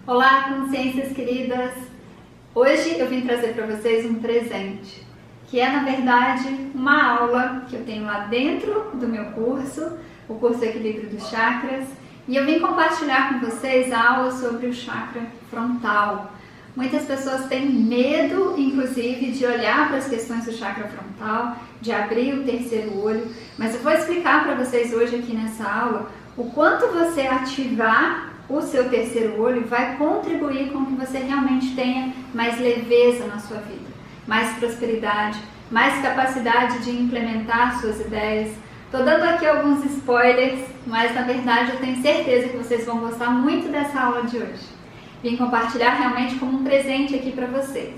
Olá, consciências queridas! Hoje eu vim trazer para vocês um presente, que é na verdade uma aula que eu tenho lá dentro do meu curso, o curso Equilíbrio dos Chakras, e eu vim compartilhar com vocês a aula sobre o chakra frontal. Muitas pessoas têm medo, inclusive, de olhar para as questões do chakra frontal, de abrir o terceiro olho, mas eu vou explicar para vocês hoje aqui nessa aula o quanto você ativar o seu terceiro olho vai contribuir com que você realmente tenha mais leveza na sua vida, mais prosperidade, mais capacidade de implementar suas ideias. Estou dando aqui alguns spoilers, mas na verdade eu tenho certeza que vocês vão gostar muito dessa aula de hoje. Vim compartilhar realmente como um presente aqui para vocês.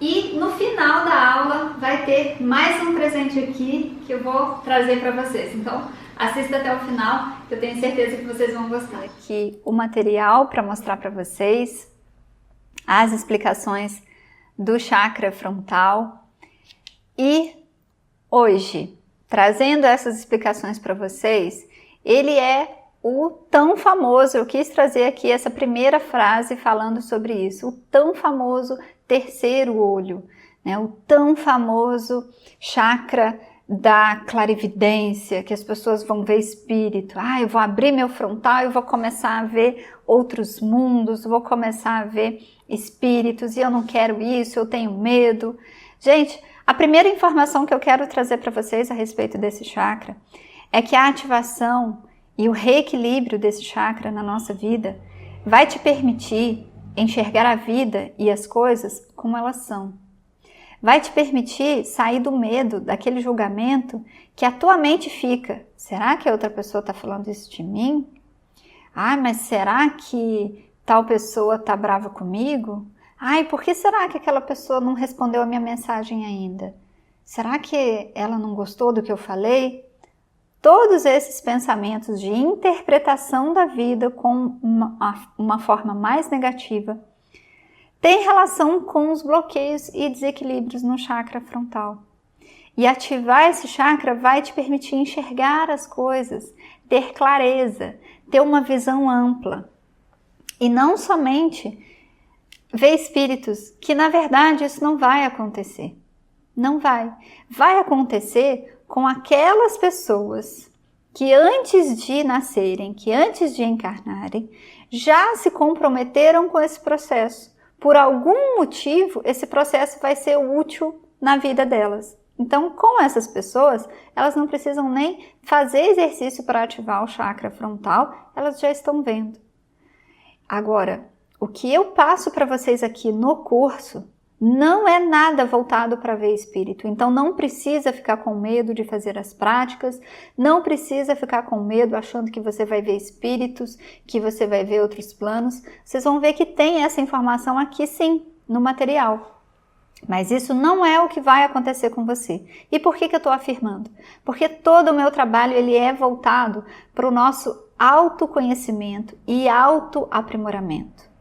E no final da aula vai ter mais um presente aqui que eu vou trazer para vocês. Então assista até o final, que eu tenho certeza que vocês vão gostar. Aqui o material para mostrar para vocês as explicações do chakra frontal. E hoje, trazendo essas explicações para vocês, ele é o tão famoso, eu quis trazer aqui essa primeira frase falando sobre isso, o tão famoso terceiro olho, né? O tão famoso chakra da clarividência, que as pessoas vão ver espírito. Eu vou abrir meu frontal e vou começar a ver outros mundos, vou começar a ver espíritos e eu não quero isso, eu tenho medo. Gente, a primeira informação que eu quero trazer para vocês a respeito desse chakra é que a ativação e o reequilíbrio desse chakra na nossa vida vai te permitir enxergar a vida e as coisas como elas são. Vai te permitir sair do medo, daquele julgamento que a tua mente fica. Será que a outra pessoa está falando isso de mim? Mas será que tal pessoa está brava comigo? Por que será que aquela pessoa não respondeu a minha mensagem ainda? Será que ela não gostou do que eu falei? Todos esses pensamentos de interpretação da vida com uma forma mais negativa tem relação com os bloqueios e desequilíbrios no chakra frontal. E ativar esse chakra vai te permitir enxergar as coisas, ter clareza, ter uma visão ampla. E não somente ver espíritos, que na verdade isso não vai acontecer. Não vai. Vai acontecer com aquelas pessoas que antes de nascerem, que antes de encarnarem, já se comprometeram com esse processo. Por algum motivo, esse processo vai ser útil na vida delas. Então, com essas pessoas, elas não precisam nem fazer exercício para ativar o chakra frontal, elas já estão vendo. Agora, o que eu passo para vocês aqui no curso não é nada voltado para ver espírito, então não precisa ficar com medo de fazer as práticas, não precisa ficar com medo achando que você vai ver espíritos, que você vai ver outros planos. Vocês vão ver que tem essa informação aqui sim, no material. Mas isso não é o que vai acontecer com você. E por que eu estou afirmando? Porque todo o meu trabalho ele é voltado para o nosso autoconhecimento e autoaprimoramento.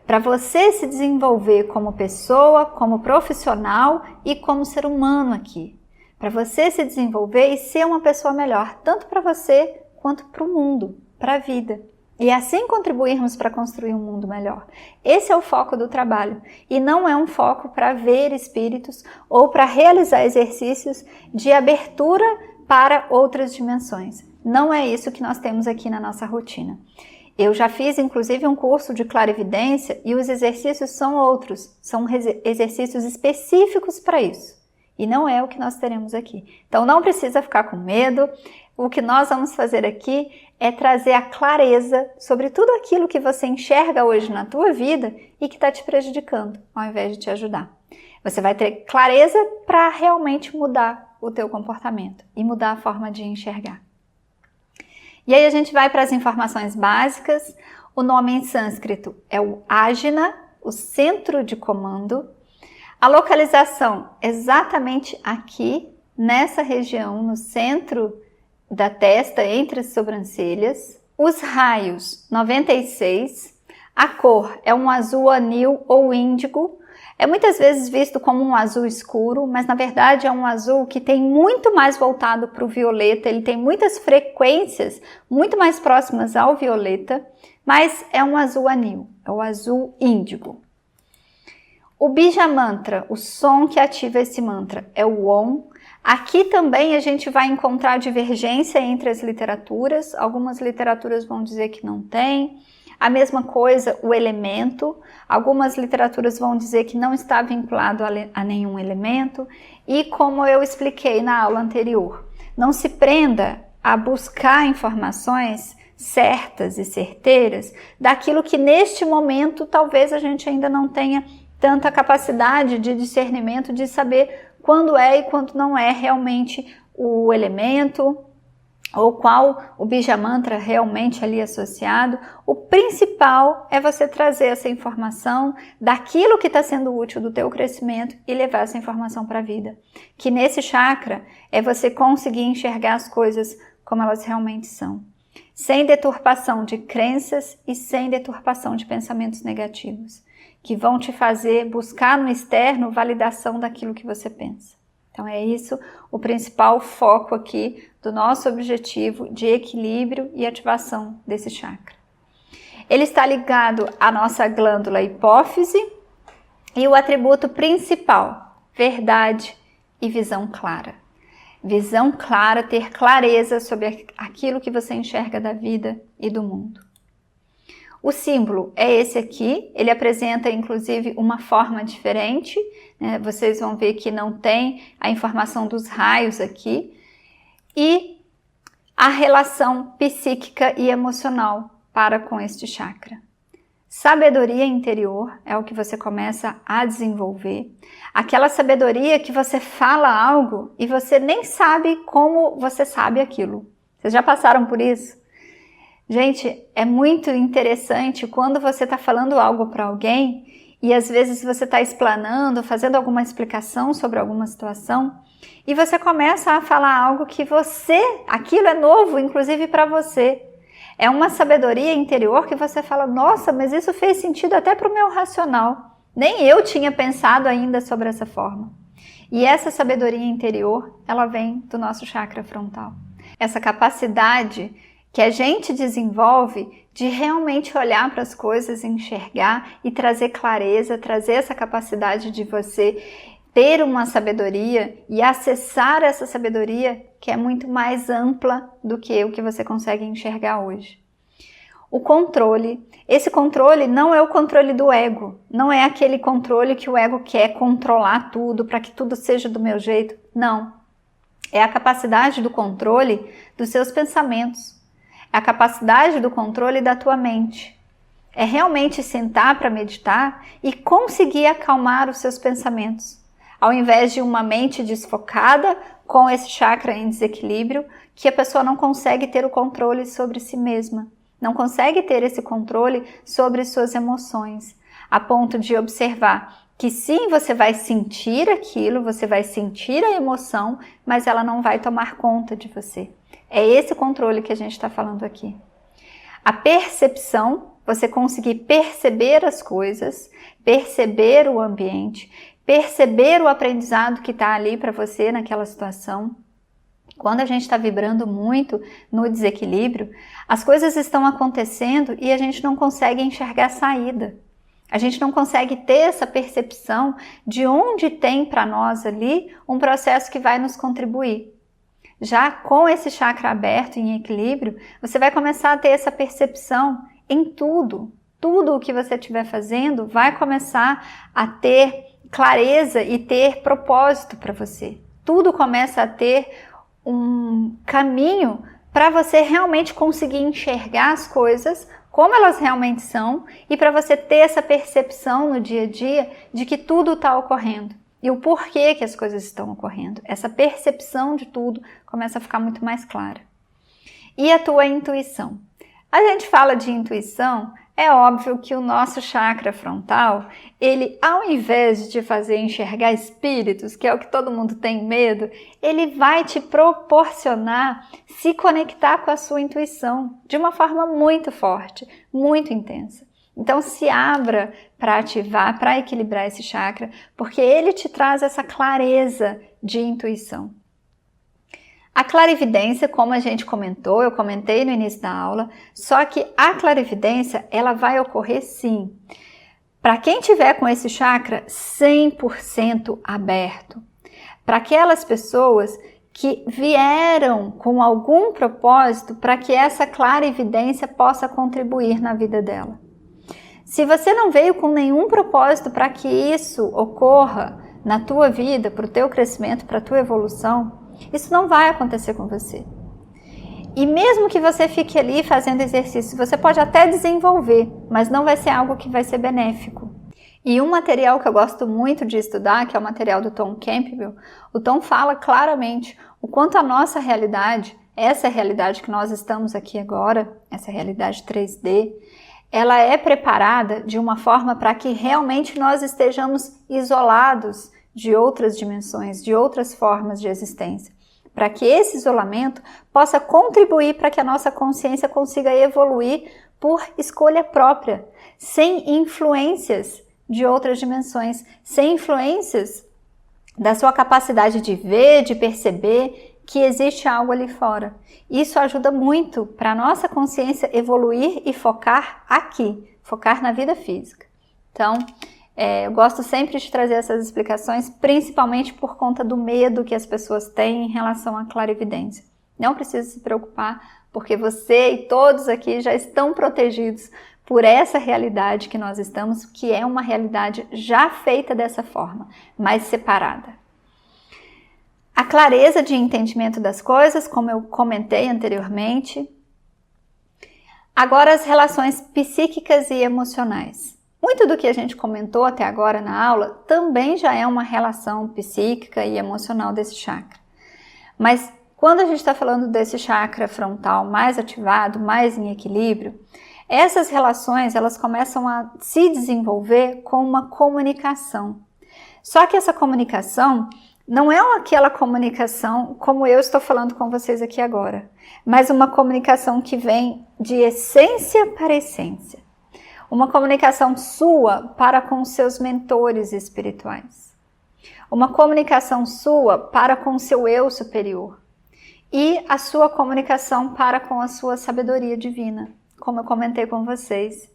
Para você se desenvolver como pessoa, como profissional e como ser humano aqui. Para você se desenvolver e ser uma pessoa melhor, tanto para você quanto para o mundo, para a vida. E assim contribuirmos para construir um mundo melhor. Esse é o foco do trabalho. E não é um foco para ver espíritos ou para realizar exercícios de abertura para outras dimensões. Não é isso que nós temos aqui na nossa rotina. Eu já fiz, inclusive, um curso de clarividência e os exercícios são outros, são exercícios específicos para isso. E não é o que nós teremos aqui. Então, não precisa ficar com medo. O que nós vamos fazer aqui é trazer a clareza sobre tudo aquilo que você enxerga hoje na tua vida e que está te prejudicando, ao invés de te ajudar. Você vai ter clareza para realmente mudar o teu comportamento e mudar a forma de enxergar. E aí a gente vai para as informações básicas. O nome em sânscrito é o Ajna, o centro de comando. A localização exatamente aqui, nessa região, no centro da testa, entre as sobrancelhas. Os raios, 96. A cor é um azul anil ou índigo. É muitas vezes visto como um azul escuro, mas na verdade é um azul que tem muito mais voltado para o violeta, ele tem muitas frequências muito mais próximas ao violeta, mas é um azul anil, é o azul índigo. O Bija Mantra, o som que ativa esse mantra, é o Om. Aqui também a gente vai encontrar divergência entre as literaturas, algumas literaturas vão dizer que não tem. A mesma coisa, o elemento, algumas literaturas vão dizer que não está vinculado a nenhum elemento. E como eu expliquei na aula anterior, não se prenda a buscar informações certas e certeiras daquilo que neste momento talvez a gente ainda não tenha tanta capacidade de discernimento de saber quando é e quando não é realmente o elemento, ou qual o Bija Mantra realmente ali associado. O principal é você trazer essa informação daquilo que está sendo útil do teu crescimento e levar essa informação para a vida. Que nesse chakra é você conseguir enxergar as coisas como elas realmente são. Sem deturpação de crenças e sem deturpação de pensamentos negativos, que vão te fazer buscar no externo validação daquilo que você pensa. Então é isso o principal foco aqui do nosso objetivo de equilíbrio e ativação desse chakra. Ele está ligado à nossa glândula hipófise e o atributo principal, verdade e visão clara. Visão clara, ter clareza sobre aquilo que você enxerga da vida e do mundo. O símbolo é esse aqui, ele apresenta inclusive uma forma diferente, né? Vocês vão ver que não tem a informação dos raios aqui, e a relação psíquica e emocional para com este chakra. Sabedoria interior é o que você começa a desenvolver, aquela sabedoria que você fala algo e você nem sabe como você sabe aquilo. Vocês já passaram por isso? Gente, é muito interessante quando você está falando algo para alguém e às vezes você está explanando, fazendo alguma explicação sobre alguma situação e você começa a falar algo que aquilo é novo, inclusive para você. É uma sabedoria interior que você fala, nossa, mas isso fez sentido até para o meu racional. Nem eu tinha pensado ainda sobre essa forma. E essa sabedoria interior, ela vem do nosso chakra frontal. Essa capacidade que a gente desenvolve de realmente olhar para as coisas, enxergar e trazer clareza, trazer essa capacidade de você ter uma sabedoria e acessar essa sabedoria que é muito mais ampla do que o que você consegue enxergar hoje. O controle, esse controle não é o controle do ego, não é aquele controle que o ego quer controlar tudo para que tudo seja do meu jeito, não. É a capacidade do controle dos seus pensamentos. A capacidade do controle da tua mente. É realmente sentar para meditar e conseguir acalmar os seus pensamentos. Ao invés de uma mente desfocada, com esse chakra em desequilíbrio, que a pessoa não consegue ter o controle sobre si mesma. Não consegue ter esse controle sobre suas emoções. A ponto de observar que sim, você vai sentir aquilo, você vai sentir a emoção, mas ela não vai tomar conta de você. É esse controle que a gente está falando aqui. A percepção, você conseguir perceber as coisas, perceber o ambiente, perceber o aprendizado que está ali para você naquela situação. Quando a gente está vibrando muito no desequilíbrio, as coisas estão acontecendo e a gente não consegue enxergar saída. A gente não consegue ter essa percepção de onde tem para nós ali um processo que vai nos contribuir. Já com esse chakra aberto em equilíbrio, você vai começar a ter essa percepção em tudo. Tudo o que você estiver fazendo vai começar a ter clareza e ter propósito para você. Tudo começa a ter um caminho para você realmente conseguir enxergar as coisas como elas realmente são e para você ter essa percepção no dia a dia de que tudo está ocorrendo. E o porquê que as coisas estão ocorrendo. Essa percepção de tudo começa a ficar muito mais clara. E a tua intuição? A gente fala de intuição, é óbvio que o nosso chakra frontal, ele ao invés de te fazer enxergar espíritos, que é o que todo mundo tem medo, ele vai te proporcionar se conectar com a sua intuição de uma forma muito forte, muito intensa. Então se abra para ativar, para equilibrar esse chakra, porque ele te traz essa clareza de intuição. A clarividência, como a gente comentou, eu comentei no início da aula, só que a clarividência, ela vai ocorrer sim, para quem tiver com esse chakra 100% aberto, para aquelas pessoas que vieram com algum propósito para que essa clarividência possa contribuir na vida dela. Se você não veio com nenhum propósito para que isso ocorra na tua vida, para o teu crescimento, para a tua evolução, isso não vai acontecer com você. E mesmo que você fique ali fazendo exercício, você pode até desenvolver, mas não vai ser algo que vai ser benéfico. E um material que eu gosto muito de estudar, que é o material do Tom Campbell, o Tom fala claramente o quanto a nossa realidade, essa realidade que nós estamos aqui agora, essa realidade 3D, ela é preparada de uma forma para que realmente nós estejamos isolados de outras dimensões, de outras formas de existência, para que esse isolamento possa contribuir para que a nossa consciência consiga evoluir por escolha própria, sem influências de outras dimensões, sem influências da sua capacidade de ver, de perceber que existe algo ali fora. Isso ajuda muito para a nossa consciência evoluir e focar aqui, focar na vida física. Então, eu gosto sempre de trazer essas explicações, principalmente por conta do medo que as pessoas têm em relação à clarividência. Não precisa se preocupar, porque você e todos aqui já estão protegidos por essa realidade que nós estamos, que é uma realidade já feita dessa forma, mas separada. A clareza de entendimento das coisas, como eu comentei anteriormente. Agora as relações psíquicas e emocionais. Muito do que a gente comentou até agora na aula também já é uma relação psíquica e emocional desse chakra. Mas quando a gente está falando desse chakra frontal mais ativado, mais em equilíbrio, essas relações elas começam a se desenvolver com uma comunicação. Só que essa comunicação não é aquela comunicação como eu estou falando com vocês aqui agora, mas uma comunicação que vem de essência para essência. Uma comunicação sua para com seus mentores espirituais. Uma comunicação sua para com seu eu superior. E a sua comunicação para com a sua sabedoria divina, como eu comentei com vocês.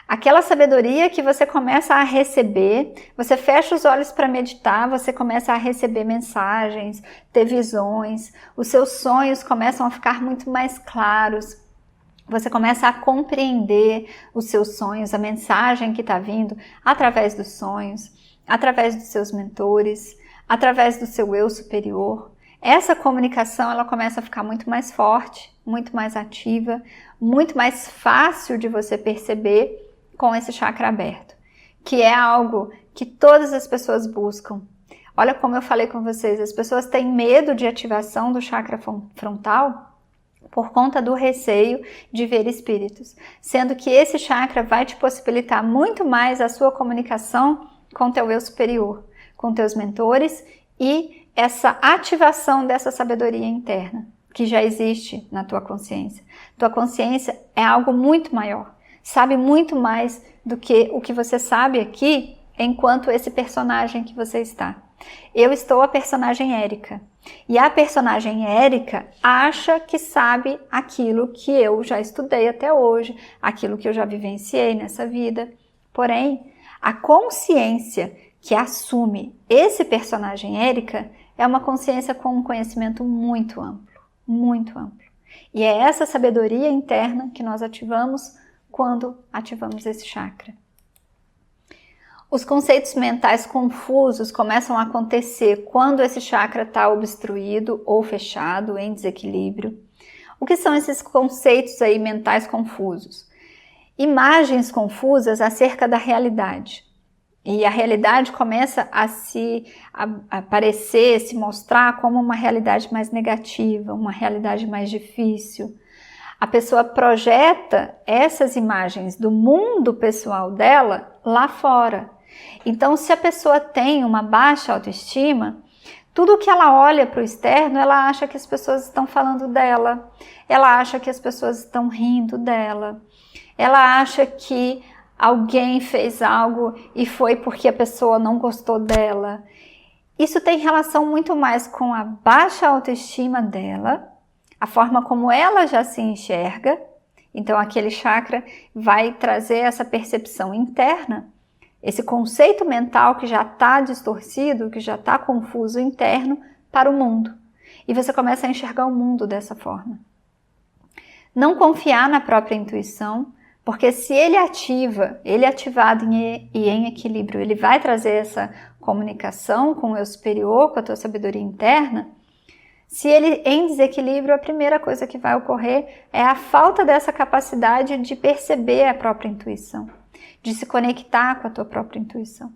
Aquela sabedoria que você começa a receber, você fecha os olhos para meditar, você começa a receber mensagens, ter visões, os seus sonhos começam a ficar muito mais claros. Você começa a compreender os seus sonhos, a mensagem que está vindo através dos sonhos, através dos seus mentores, através do seu eu superior. Essa comunicação ela começa a ficar muito mais forte, muito mais ativa, muito mais fácil de você perceber com esse chakra aberto, que é algo que todas as pessoas buscam. Olha como eu falei com vocês, as pessoas têm medo de ativação do chakra frontal por conta do receio de ver espíritos, sendo que esse chakra vai te possibilitar muito mais a sua comunicação com teu eu superior, com teus mentores e essa ativação dessa sabedoria interna que já existe na tua consciência. Tua consciência é algo muito maior, sabe muito mais do que o que você sabe aqui enquanto esse personagem que você está. Eu estou a personagem Érica. E a personagem Érica acha que sabe aquilo que eu já estudei até hoje, aquilo que eu já vivenciei nessa vida. Porém, a consciência que assume esse personagem Érica é uma consciência com um conhecimento muito amplo, muito amplo. E é essa sabedoria interna que nós ativamos quando ativamos esse chakra. Os conceitos mentais confusos começam a acontecer quando esse chakra está obstruído ou fechado, em desequilíbrio. O que são esses conceitos aí mentais confusos? Imagens confusas acerca da realidade. E a realidade começa a aparecer, se mostrar como uma realidade mais negativa, uma realidade mais difícil. A pessoa projeta essas imagens do mundo pessoal dela lá fora. Então, se a pessoa tem uma baixa autoestima, tudo que ela olha para o externo, ela acha que as pessoas estão falando dela, ela acha que as pessoas estão rindo dela, ela acha que alguém fez algo e foi porque a pessoa não gostou dela. Isso tem relação muito mais com a baixa autoestima dela, a forma como ela já se enxerga. Então aquele chakra vai trazer essa percepção interna, esse conceito mental que já está distorcido, que já está confuso interno para o mundo. E você começa a enxergar o mundo dessa forma. Não confiar na própria intuição, porque se ele ativado e em equilíbrio, ele vai trazer essa comunicação com o eu superior, com a tua sabedoria interna. Se ele em desequilíbrio, a primeira coisa que vai ocorrer é a falta dessa capacidade de perceber a própria intuição, de se conectar com a tua própria intuição.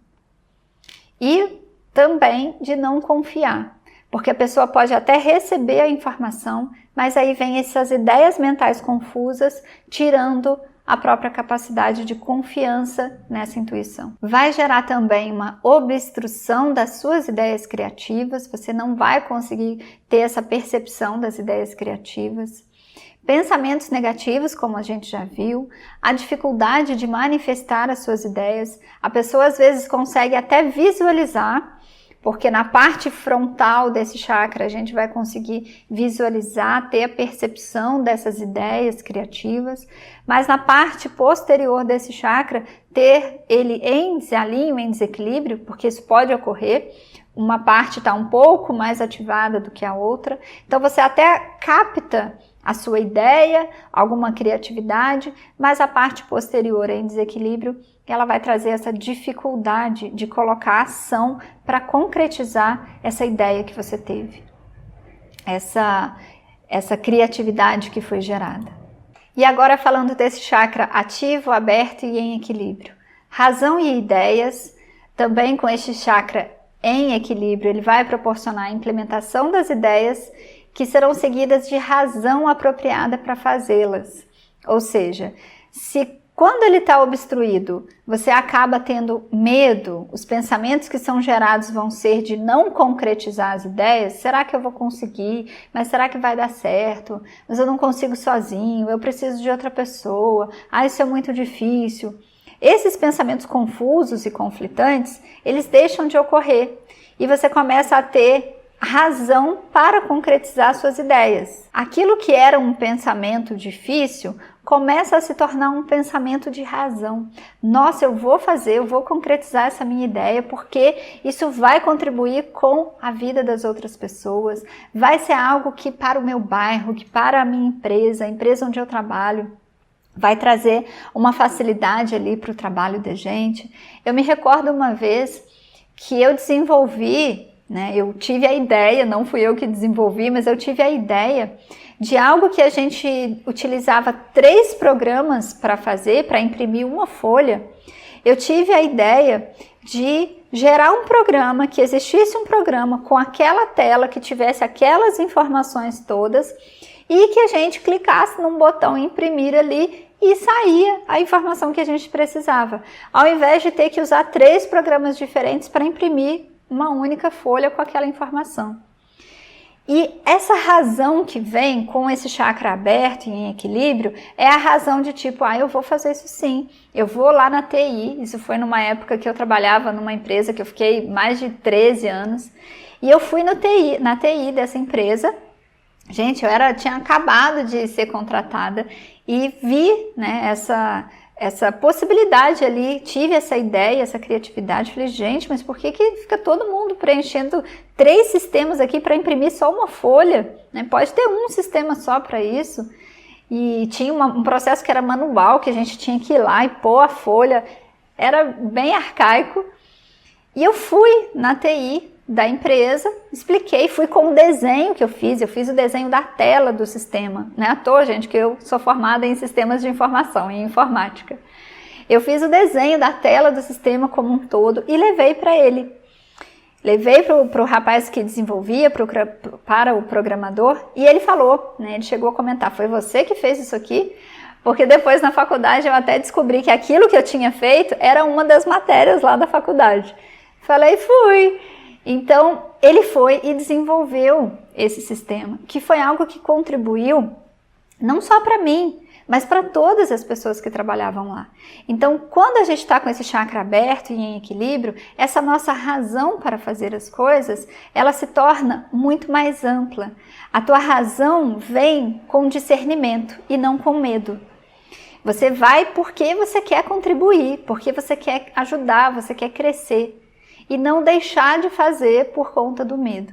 E também de não confiar, porque a pessoa pode até receber a informação, mas aí vem essas ideias mentais confusas, tirando a própria capacidade de confiança nessa intuição. Vai gerar também uma obstrução das suas ideias criativas, você não vai conseguir ter essa percepção das ideias criativas. Pensamentos negativos, como a gente já viu, a dificuldade de manifestar as suas ideias, a pessoa às vezes consegue até visualizar, porque na parte frontal desse chakra a gente vai conseguir visualizar, ter a percepção dessas ideias criativas, mas na parte posterior desse chakra, ter ele em desalinho, em desequilíbrio, porque isso pode ocorrer, uma parte está um pouco mais ativada do que a outra, então você até capta a sua ideia, alguma criatividade, mas a parte posterior em desequilíbrio, ela vai trazer essa dificuldade de colocar ação para concretizar essa ideia que você teve, essa criatividade que foi gerada. E agora falando desse chakra ativo, aberto e em equilíbrio. Razão e ideias, também com este chakra em equilíbrio, ele vai proporcionar a implementação das ideias que serão seguidas de razão apropriada para fazê-las. Ou seja, se quando ele está obstruído, você acaba tendo medo, os pensamentos que são gerados vão ser de não concretizar as ideias, será que eu vou conseguir? Mas será que vai dar certo? Mas eu não consigo sozinho, eu preciso de outra pessoa, isso é muito difícil. Esses pensamentos confusos e conflitantes, eles deixam de ocorrer e você começa a ter razão para concretizar suas ideias. Aquilo que era um pensamento difícil começa a se tornar um pensamento de razão. Nossa, eu vou concretizar essa minha ideia porque isso vai contribuir com a vida das outras pessoas, vai ser algo que para o meu bairro, que para a minha empresa, a empresa onde eu trabalho, vai trazer uma facilidade ali para o trabalho da gente. Eu me recordo uma vez que eu desenvolvi, eu tive a ideia, não fui eu que desenvolvi, mas eu tive a ideia de algo que a gente utilizava 3 programas para fazer, para imprimir uma folha. Eu tive a ideia de gerar um programa, que existisse um programa com aquela tela que tivesse aquelas informações todas e que a gente clicasse num botão imprimir ali e saía a informação que a gente precisava, ao invés de ter que usar 3 programas diferentes para imprimir uma única folha com aquela informação. E essa razão que vem com esse chakra aberto e em equilíbrio é a razão de tipo, eu vou fazer isso sim, eu vou lá na TI, isso foi numa época que eu trabalhava numa empresa que eu fiquei mais de 13 anos, e eu fui na TI dessa empresa, gente, tinha acabado de ser contratada e vi essa possibilidade ali, tive essa ideia, essa criatividade, falei, gente, mas por que fica todo mundo preenchendo 3 sistemas aqui para imprimir só uma folha? Pode ter um sistema só para isso. E tinha um processo que era manual, que a gente tinha que ir lá e pôr a folha, era bem arcaico. E eu fui na TI da empresa, expliquei, fui com o desenho que eu fiz o desenho da tela do sistema, não é à toa, gente, que eu sou formada em sistemas de informação, em informática. Eu fiz o desenho da tela do sistema como um todo e levei para ele. Levei para o rapaz que desenvolvia, para o programador, e ele falou, ele chegou a comentar, foi você que fez isso aqui? Porque depois na faculdade eu até descobri que aquilo que eu tinha feito era uma das matérias lá da faculdade. Falei, fui. Então, ele foi e desenvolveu esse sistema, que foi algo que contribuiu não só para mim, mas para todas as pessoas que trabalhavam lá. Então, quando a gente está com esse chakra aberto e em equilíbrio, essa nossa razão para fazer as coisas, ela se torna muito mais ampla. A tua razão vem com discernimento e não com medo. Você vai porque você quer contribuir, porque você quer ajudar, você quer crescer e não deixar de fazer por conta do medo.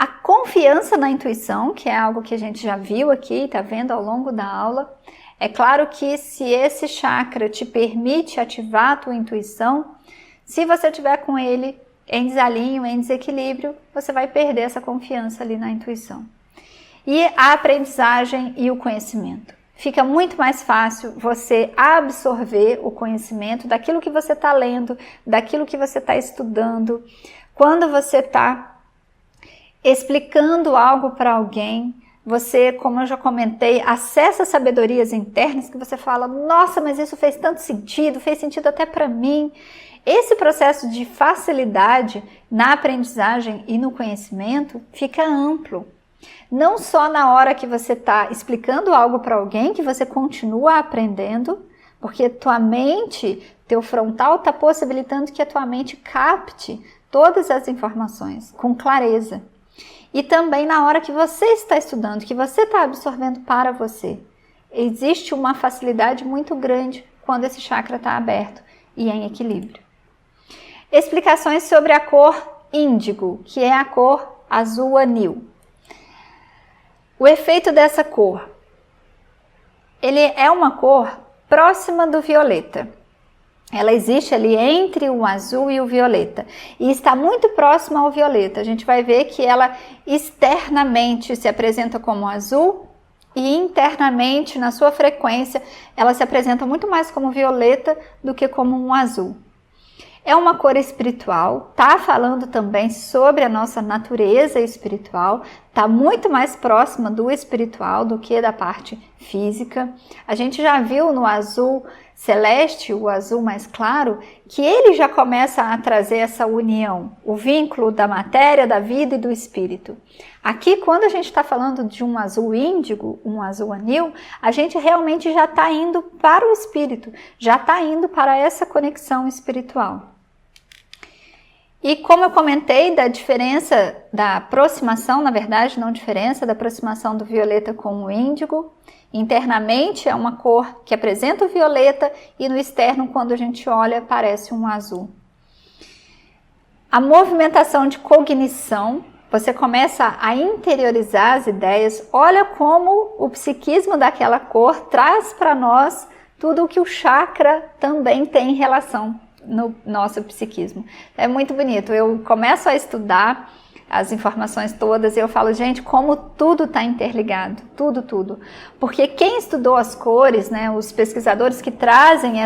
A confiança na intuição, que é algo que a gente já viu aqui, está vendo ao longo da aula, é claro que se esse chakra te permite ativar a tua intuição, se você tiver com ele em desalinho, em desequilíbrio, você vai perder essa confiança ali na intuição. E a aprendizagem e o conhecimento. Fica muito mais fácil você absorver o conhecimento daquilo que você está lendo, daquilo que você está estudando, quando você está explicando algo para alguém, você, como eu já comentei, acessa sabedorias internas que você fala, nossa, mas isso fez tanto sentido, fez sentido até para mim. Esse processo de facilidade na aprendizagem e no conhecimento fica amplo. Não só na hora que você está explicando algo para alguém, que você continua aprendendo, porque tua mente, teu frontal está possibilitando que a tua mente capte todas as informações com clareza. E também na hora que você está estudando, que você está absorvendo para você. Existe uma facilidade muito grande quando esse chakra está aberto e em equilíbrio. Explicações sobre a cor índigo, que é a cor azul anil. O efeito dessa cor, ele é uma cor próxima do violeta. Ela existe ali entre o azul e o violeta e está muito próxima ao violeta. A gente vai ver que ela externamente se apresenta como azul e internamente, na sua frequência, ela se apresenta muito mais como violeta do que como um azul. É uma cor espiritual, tá falando também sobre a nossa natureza espiritual, tá muito mais próxima do espiritual do que da parte física. A gente já viu no azul celeste, o azul mais claro, que ele já começa a trazer essa união, o vínculo da matéria, da vida e do espírito. Aqui, quando a gente está falando de um azul índigo, um azul anil, a gente realmente já está indo para o espírito, já está indo para essa conexão espiritual. E como eu comentei da diferença da aproximação, na verdade não diferença, da aproximação do violeta com o índigo, internamente é uma cor que apresenta o violeta e no externo, quando a gente olha, parece um azul. A movimentação de cognição, você começa a interiorizar as ideias, olha como o psiquismo daquela cor traz para nós tudo o que o chakra também tem em relação no nosso psiquismo. É muito bonito, eu começo a estudar as informações todas e eu falo, gente, como tudo está interligado, tudo. Porque quem estudou as cores, né, os pesquisadores que trazem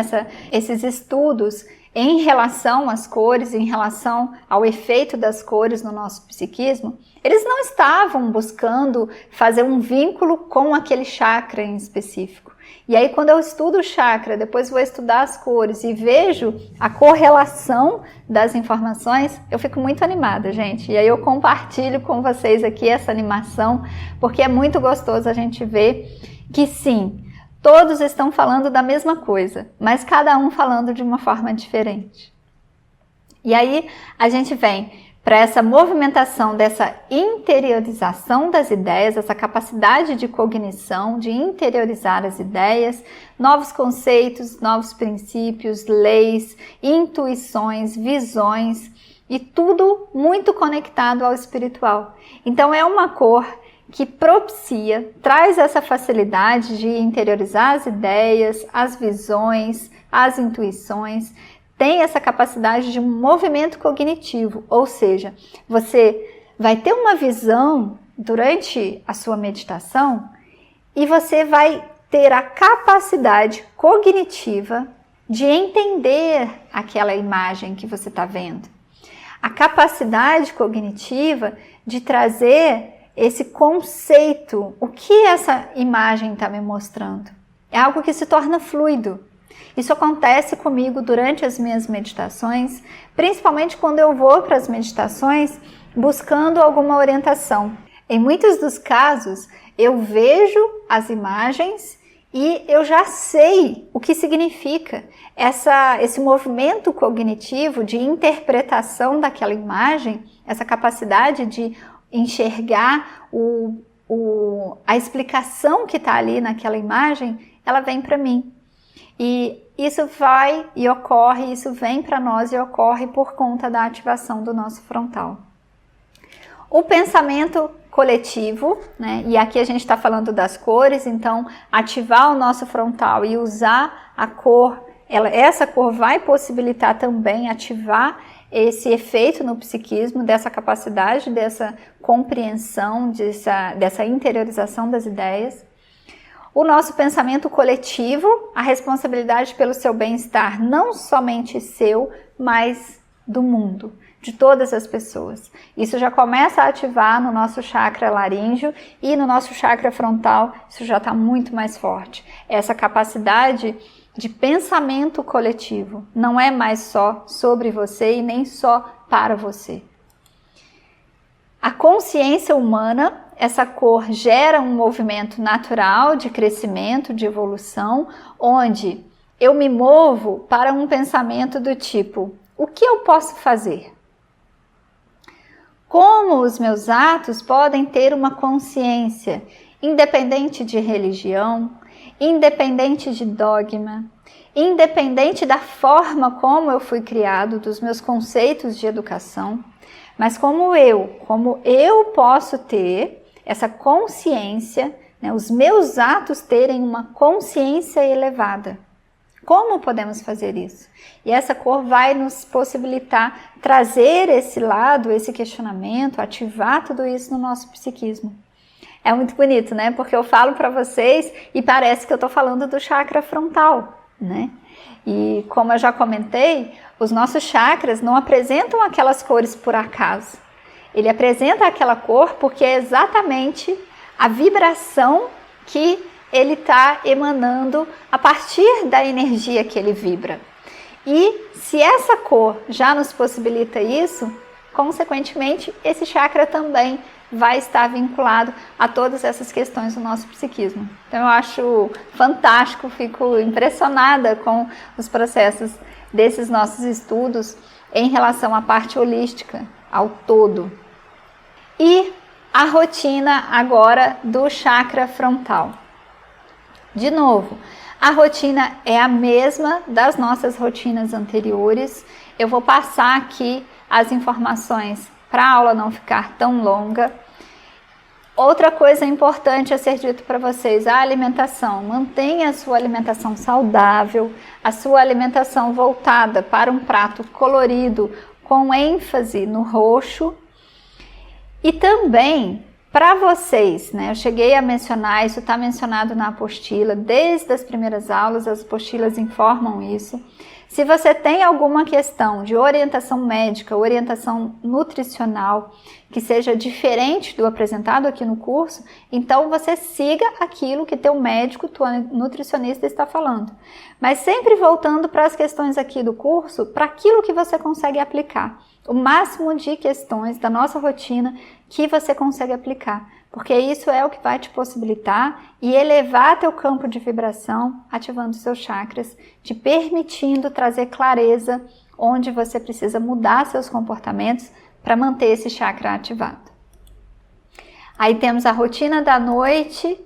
esses estudos em relação às cores, em relação ao efeito das cores no nosso psiquismo, eles não estavam buscando fazer um vínculo com aquele chakra em específico. E aí, quando eu estudo o chakra, depois vou estudar as cores e vejo a correlação das informações, eu fico muito animada, gente. E aí eu compartilho com vocês aqui essa animação, porque é muito gostoso a gente ver que sim, todos estão falando da mesma coisa, mas cada um falando de uma forma diferente. E aí a gente vem para essa movimentação dessa interiorização das ideias, essa capacidade de cognição, de interiorizar as ideias, novos conceitos, novos princípios, leis, intuições, visões e tudo muito conectado ao espiritual. Então é uma cor que propicia, traz essa facilidade de interiorizar as ideias, as visões, as intuições, tem essa capacidade de um movimento cognitivo, ou seja, você vai ter uma visão durante a sua meditação e você vai ter a capacidade cognitiva de entender aquela imagem que você está vendo. A capacidade cognitiva de trazer esse conceito, o que essa imagem está me mostrando. É algo que se torna fluido. Isso acontece comigo durante as minhas meditações, principalmente quando eu vou para as meditações buscando alguma orientação. Em muitos dos casos, eu vejo as imagens e eu já sei o que significa esse movimento cognitivo de interpretação daquela imagem, essa capacidade de enxergar a explicação que está ali naquela imagem, ela vem para mim. E isso vai e ocorre, isso vem para nós e ocorre por conta da ativação do nosso frontal. O pensamento coletivo, né? E aqui a gente está falando das cores, então ativar o nosso frontal e usar a cor, essa cor vai possibilitar também ativar esse efeito no psiquismo, dessa capacidade, dessa compreensão, dessa interiorização das ideias. O nosso pensamento coletivo, a responsabilidade pelo seu bem-estar, não somente seu, mas do mundo, de todas as pessoas. Isso já começa a ativar no nosso chakra laríngeo e no nosso chakra frontal, isso já está muito mais forte. Essa capacidade de pensamento coletivo, não é mais só sobre você e nem só para você. A consciência humana, essa cor gera um movimento natural de crescimento, de evolução, onde eu me movo para um pensamento do tipo: o que eu posso fazer? Como os meus atos podem ter uma consciência, independente de religião, independente de dogma, independente da forma como eu fui criado, dos meus conceitos de educação, mas como eu posso ter essa consciência, né, os meus atos terem uma consciência elevada. Como podemos fazer isso? E essa cor vai nos possibilitar trazer esse lado, esse questionamento, ativar tudo isso no nosso psiquismo. É muito bonito, né? Porque eu falo para vocês e parece que eu estou falando do chakra frontal, né? E como eu já comentei, os nossos chakras não apresentam aquelas cores por acaso. Ele apresenta aquela cor porque é exatamente a vibração que ele está emanando a partir da energia que ele vibra. E se essa cor já nos possibilita isso, consequentemente, esse chakra também vai estar vinculado a todas essas questões do nosso psiquismo. Então eu acho fantástico, fico impressionada com os processos desses nossos estudos em relação à parte holística, ao todo. E a rotina agora do chakra frontal. De novo, a rotina é a mesma das nossas rotinas anteriores. Eu vou passar aqui as informações para a aula não ficar tão longa. Outra coisa importante a ser dito para vocês, a alimentação. Mantenha a sua alimentação saudável, a sua alimentação voltada para um prato colorido, com ênfase no roxo. E também, para vocês, né, eu cheguei a mencionar, isso está mencionado na apostila, desde as primeiras aulas, as apostilas informam isso. Se você tem alguma questão de orientação médica, orientação nutricional, que seja diferente do apresentado aqui no curso, então você siga aquilo que teu médico, tua nutricionista está falando. Mas sempre voltando para as questões aqui do curso, para aquilo que você consegue aplicar. O máximo de questões da nossa rotina que você consegue aplicar. Porque isso é o que vai te possibilitar e elevar teu campo de vibração, ativando seus chakras, te permitindo trazer clareza onde você precisa mudar seus comportamentos para manter esse chakra ativado. Aí temos a rotina da noite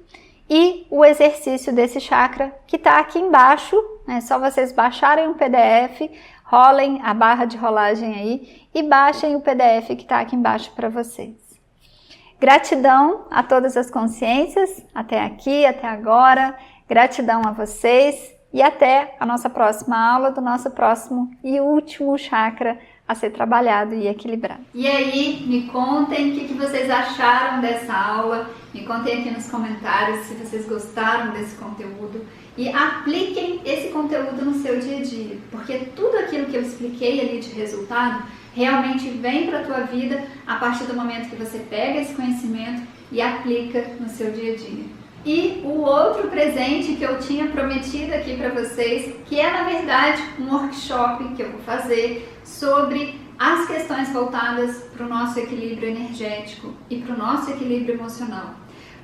e o exercício desse chakra que está aqui embaixo. É só vocês baixarem o PDF, rolem a barra de rolagem aí e baixem o PDF que está aqui embaixo para vocês. Gratidão a todas as consciências, até aqui, até agora. Gratidão a vocês e até a nossa próxima aula do nosso próximo e último chakra a ser trabalhado e equilibrado. E aí, me contem o que vocês acharam dessa aula. Me contem aqui nos comentários se vocês gostaram desse conteúdo. E apliquem esse conteúdo no seu dia a dia, porque tudo aquilo que eu expliquei ali de resultado realmente vem para a tua vida a partir do momento que você pega esse conhecimento e aplica no seu dia a dia. E o outro presente que eu tinha prometido aqui para vocês, que é na verdade um workshop que eu vou fazer sobre as questões voltadas para o nosso equilíbrio energético e para o nosso equilíbrio emocional.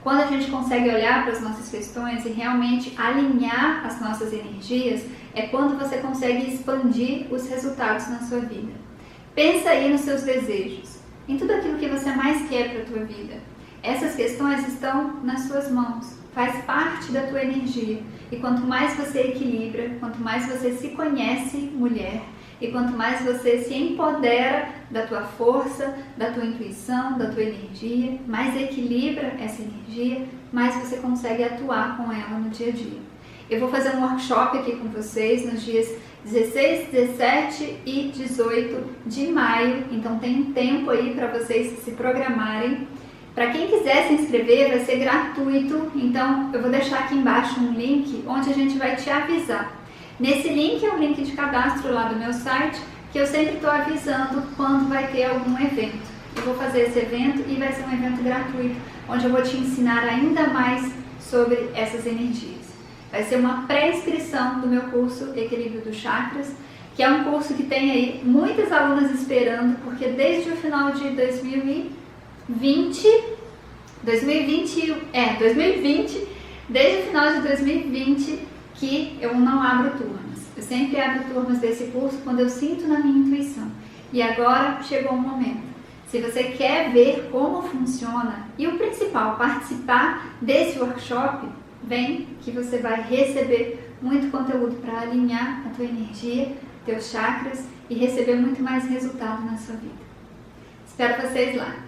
Quando a gente consegue olhar para as nossas questões e realmente alinhar as nossas energias, é quando você consegue expandir os resultados na sua vida. Pensa aí nos seus desejos, em tudo aquilo que você mais quer para a tua vida. Essas questões estão nas suas mãos, faz parte da tua energia. E quanto mais você equilibra, quanto mais você se conhece, mulher, e quanto mais você se empodera da tua força, da tua intuição, da tua energia, mais equilibra essa energia, mais você consegue atuar com ela no dia a dia. Eu vou fazer um workshop aqui com vocês nos dias 16, 17 e 18 de maio, então tem um tempo aí para vocês se programarem. Para quem quiser se inscrever, vai ser gratuito, então eu vou deixar aqui embaixo um link onde a gente vai te avisar. Nesse link é o link de cadastro lá do meu site, que eu sempre estou avisando quando vai ter algum evento. Eu vou fazer esse evento e vai ser um evento gratuito, onde eu vou te ensinar ainda mais sobre essas energias. Vai ser uma pré-inscrição do meu curso Equilíbrio dos Chakras, que é um curso que tem aí muitas alunas esperando, porque desde o final de 2020, desde o final de 2020, que eu não abro turmas. Eu sempre abro turmas desse curso quando eu sinto na minha intuição. E agora chegou o momento. Se você quer ver como funciona e o principal, participar desse workshop, vem que você vai receber muito conteúdo para alinhar a tua energia, teus chakras e receber muito mais resultado na sua vida. Espero vocês lá.